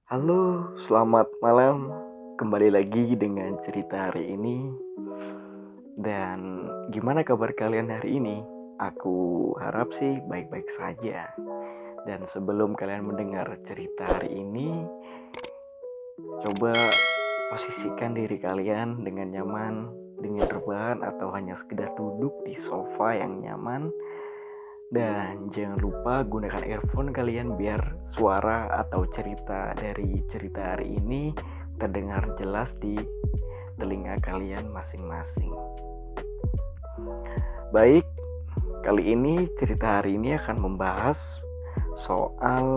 Halo, selamat malam. Kembali lagi dengan cerita hari ini. Dan gimana kabar kalian hari ini? Aku harap sih baik-baik saja. Dan sebelum kalian mendengar cerita hari ini, coba posisikan diri kalian dengan nyaman, dengan rebahan atau hanya sekedar duduk di sofa yang nyaman. Dan jangan lupa gunakan earphone kalian biar suara atau cerita dari cerita hari ini terdengar jelas di telinga kalian masing-masing. Baik, kali ini cerita hari ini akan membahas soal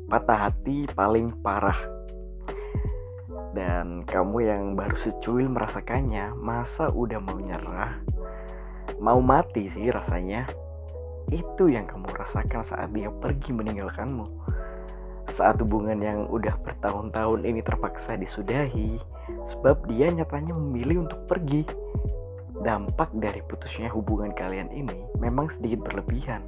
patah hati paling parah. Dan kamu yang baru secuil merasakannya, masa udah mau nyerah? Mau mati sih rasanya. Itu yang kamu rasakan saat dia pergi meninggalkanmu. Saat hubungan yang udah bertahun-tahun ini terpaksa disudahi, sebab dia nyatanya memilih untuk pergi. Dampak dari putusnya hubungan kalian ini memang sedikit berlebihan.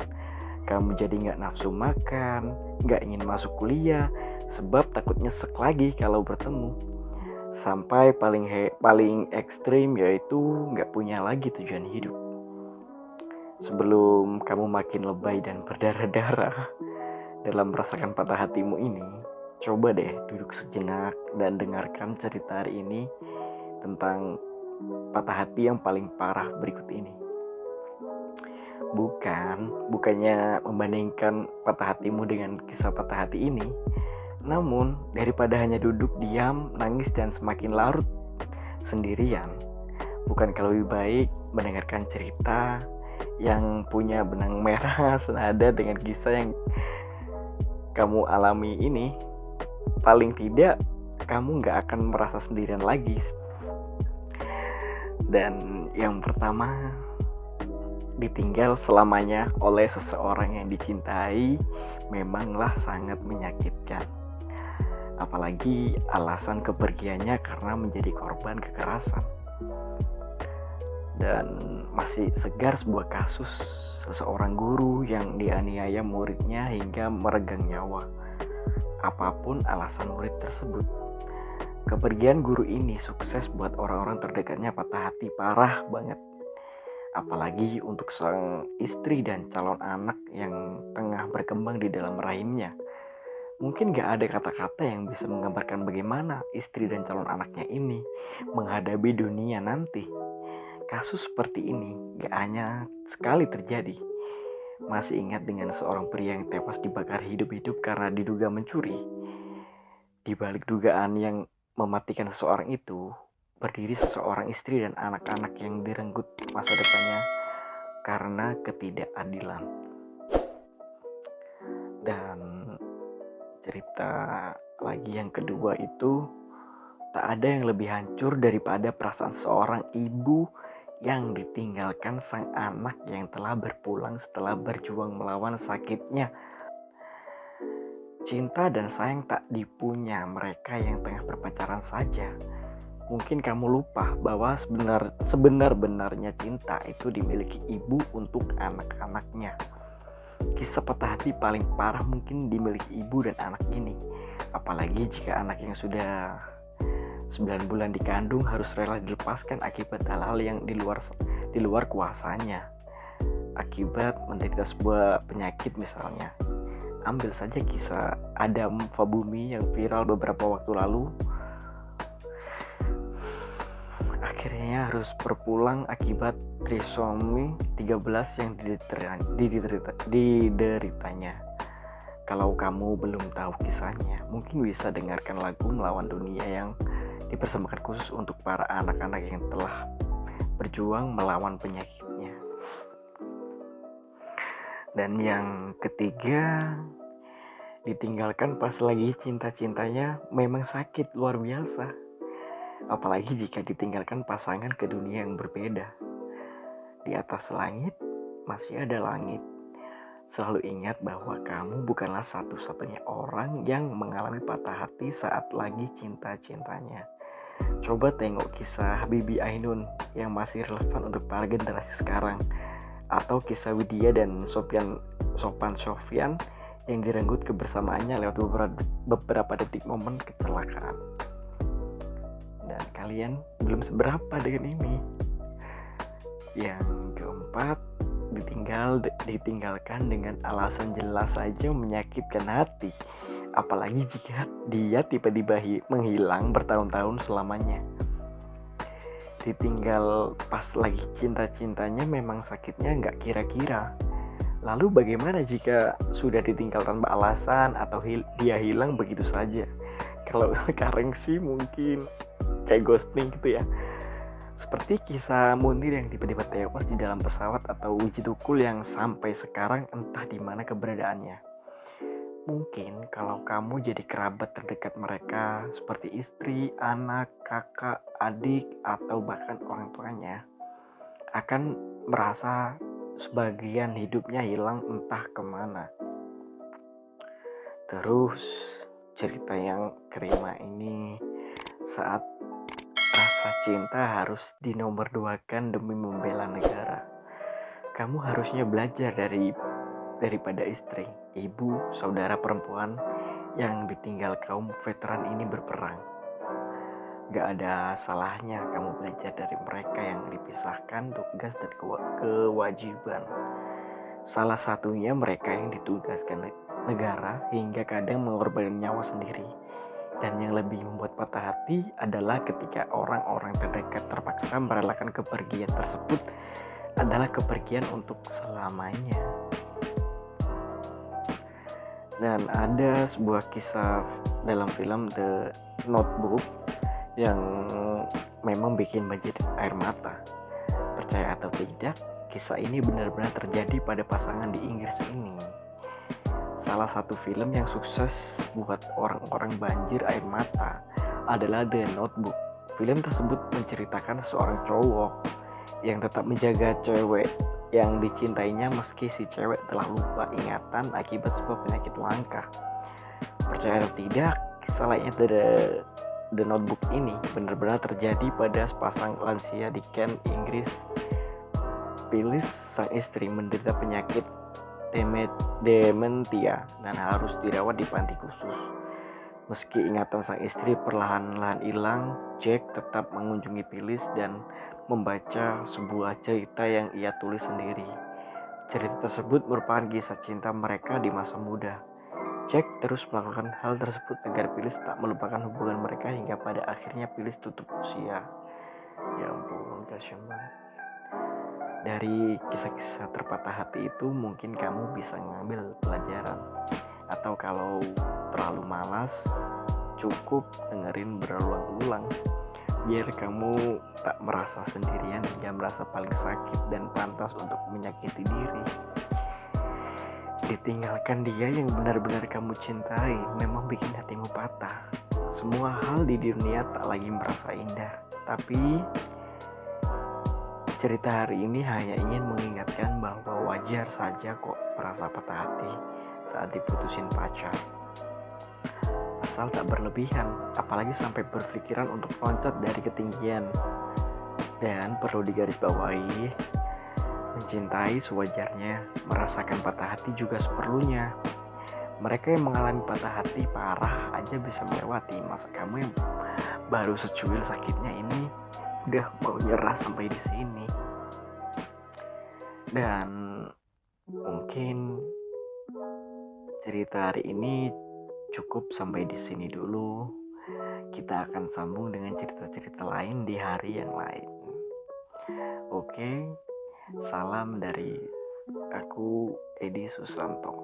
Kamu jadi gak nafsu makan, gak ingin masuk kuliah, sebab takut nyesek lagi kalau bertemu. Sampai paling ekstrim yaitu gak punya lagi tujuan hidup. Sebelum kamu makin lebay dan berdarah-darah dalam merasakan patah hatimu ini, coba deh duduk sejenak dan dengarkan cerita hari ini tentang patah hati yang paling parah berikut ini. Bukannya membandingkan patah hatimu dengan kisah patah hati ini, namun daripada hanya duduk diam, nangis dan semakin larut sendirian, bukankah lebih baik mendengarkan cerita yang punya benang merah senada dengan kisah yang kamu alami ini? Paling tidak kamu gak akan merasa sendirian lagi. Dan yang pertama, ditinggal selamanya oleh seseorang yang dicintai memanglah sangat menyakitkan. Apalagi alasan kepergiannya karena menjadi korban kekerasan. Dan masih segar sebuah kasus seseorang guru yang dianiaya muridnya hingga meregang nyawa. Apapun alasan murid tersebut, kepergian guru ini sukses buat orang-orang terdekatnya patah hati parah banget. Apalagi untuk sang istri dan calon anak yang tengah berkembang di dalam rahimnya. Mungkin gak ada kata-kata yang bisa menggambarkan bagaimana istri dan calon anaknya ini menghadapi dunia nanti. Kasus seperti ini gak hanya sekali terjadi. Masih ingat dengan seorang pria yang tewas dibakar hidup-hidup karena diduga mencuri. Di balik dugaan yang mematikan seseorang itu, berdiri seseorang istri dan anak-anak yang direnggut masa depannya karena ketidakadilan. Dan cerita lagi yang kedua itu, tak ada yang lebih hancur daripada perasaan seorang ibu yang ditinggalkan sang anak yang telah berpulang setelah berjuang melawan sakitnya. Cinta dan sayang tak dipunya mereka yang tengah berpacaran saja. Mungkin kamu lupa bahwa sebenar-benarnya cinta itu dimiliki ibu untuk anak-anaknya. Kisah patah hati paling parah mungkin dimiliki ibu dan anak ini. Apalagi jika anak yang sudah 9 bulan dikandung harus rela dilepaskan akibat hal-hal yang di luar kuasanya. Akibat menderita sebuah penyakit misalnya. Ambil saja kisah Adam Fabumi yang viral beberapa waktu lalu. Akhirnya harus berpulang akibat trisomi 13 yang dideritanya. Kalau kamu belum tahu kisahnya, mungkin bisa dengarkan lagu Melawan Dunia yang dipersembahkan khusus untuk para anak-anak yang telah berjuang melawan penyakitnya. Dan yang ketiga, ditinggalkan pas lagi cinta-cintanya memang sakit luar biasa. Apalagi jika ditinggalkan pasangan ke dunia yang berbeda. Di atas langit masih ada langit. Selalu ingat bahwa kamu bukanlah satu-satunya orang yang mengalami patah hati saat lagi cinta-cintanya. Coba tengok kisah Habibie Ainun yang masih relevan untuk para generasi sekarang, atau kisah Widya dan Sopan Sofyan yang direnggut kebersamaannya lewat beberapa detik momen kecelakaan. Dan kalian belum seberapa dengan ini. Yang keempat, ditinggalkan dengan alasan jelas saja menyakitkan hati. Apalagi jika dia tiba-tiba menghilang bertahun-tahun selamanya. Ditinggal pas lagi cinta-cintanya memang sakitnya nggak kira-kira. Lalu bagaimana jika sudah ditinggal tanpa alasan atau dia hilang begitu saja? Kalau sekarang sih mungkin kayak ghosting gitu ya. Seperti kisah Munir yang tiba-tiba tewas di dalam pesawat atau Wiji Tukul yang sampai sekarang entah di mana keberadaannya. Mungkin kalau kamu jadi kerabat terdekat mereka seperti istri, anak, kakak, adik, atau bahkan orang tuanya akan merasa sebagian hidupnya hilang entah kemana. Terus cerita yang kelima ini saat rasa cinta harus dinomorduakan demi membela negara. Kamu harusnya belajar daripada istri, ibu, saudara perempuan yang ditinggal kaum veteran ini berperang. Gak ada salahnya kamu belajar dari mereka yang dipisahkan tugas dan kewajiban. Salah satunya mereka yang ditugaskan negara hingga kadang mengorbankan nyawa sendiri. Dan yang lebih membuat patah hati adalah ketika orang-orang terdekat terpaksa merelakan kepergian tersebut adalah kepergian untuk selamanya. Dan ada sebuah kisah dalam film The Notebook yang memang bikin banjir air mata. Percaya atau tidak, kisah ini benar-benar terjadi pada pasangan di Inggris ini. Salah satu film yang sukses buat orang-orang banjir air mata adalah The Notebook. Film tersebut menceritakan seorang cowok yang tetap menjaga cewek yang dicintainya meski si cewek telah lupa ingatan akibat sebuah penyakit langka. Percaya atau tidak, kisah lainnya The Notebook ini benar-benar terjadi pada sepasang lansia di Kent, Inggris. Phyllis, sang istri, menderita penyakit dementia dan harus dirawat di panti khusus. Meski ingatan sang istri perlahan-lahan hilang, Jack tetap mengunjungi Phyllis dan membaca sebuah cerita yang ia tulis sendiri. Cerita tersebut merupakan kisah cinta mereka di masa muda. Jack terus melakukan hal tersebut agar Phyllis tak melupakan hubungan mereka hingga pada akhirnya Phyllis tutup usia. Ya ampun, kasihan banget. Dari kisah-kisah terpatah hati itu mungkin kamu bisa ngambil pelajaran. Atau kalau terlalu malas, cukup dengerin berulang-ulang biar kamu tak merasa sendirian hingga merasa paling sakit dan pantas untuk menyakiti diri. Ditinggalkan dia yang benar-benar kamu cintai memang bikin hatimu patah. Semua hal di dunia tak lagi merasa indah, tapi cerita hari ini hanya ingin mengingatkan bahwa wajar saja kok merasa patah hati saat diputusin pacar. Asal tak berlebihan, apalagi sampai berpikiran untuk loncat dari ketinggian. Dan perlu digarisbawahi, mencintai sewajarnya, merasakan patah hati juga seperlunya. Mereka yang mengalami patah hati parah aja bisa melewati, masa kamu yang baru secuil sakitnya ini udah mau nyerah sampai di sini. Dan mungkin cerita hari ini cukup sampai di sini dulu. Kita akan sambung dengan cerita-cerita lain di hari yang lain. Oke, salam dari aku, Edi Susanto.